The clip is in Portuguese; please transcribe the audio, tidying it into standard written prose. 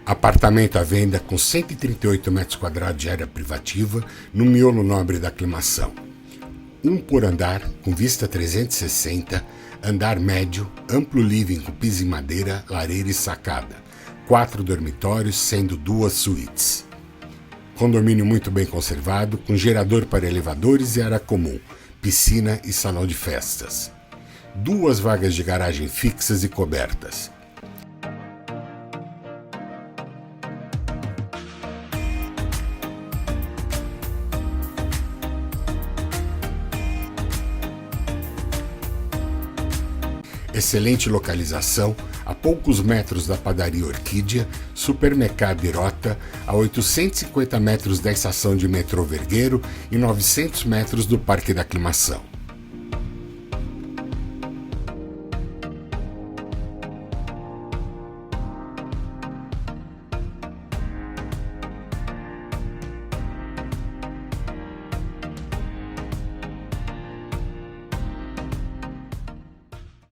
Apartamento à venda com 138 metros quadrados de área privativa no miolo nobre da Aclimação. 1 por andar, com vista 360, andar médio, amplo living com piso em madeira, lareira e sacada. 4 dormitórios, sendo 2 suítes. Condomínio muito bem conservado, com gerador para elevadores e área comum, piscina e salão de festas. 2 vagas de garagem fixas e cobertas. Excelente localização, a poucos metros da padaria Orquídea, supermercado Irota, a 850 metros da estação de metrô Vergueiro e 900 metros do Parque da Aclimação.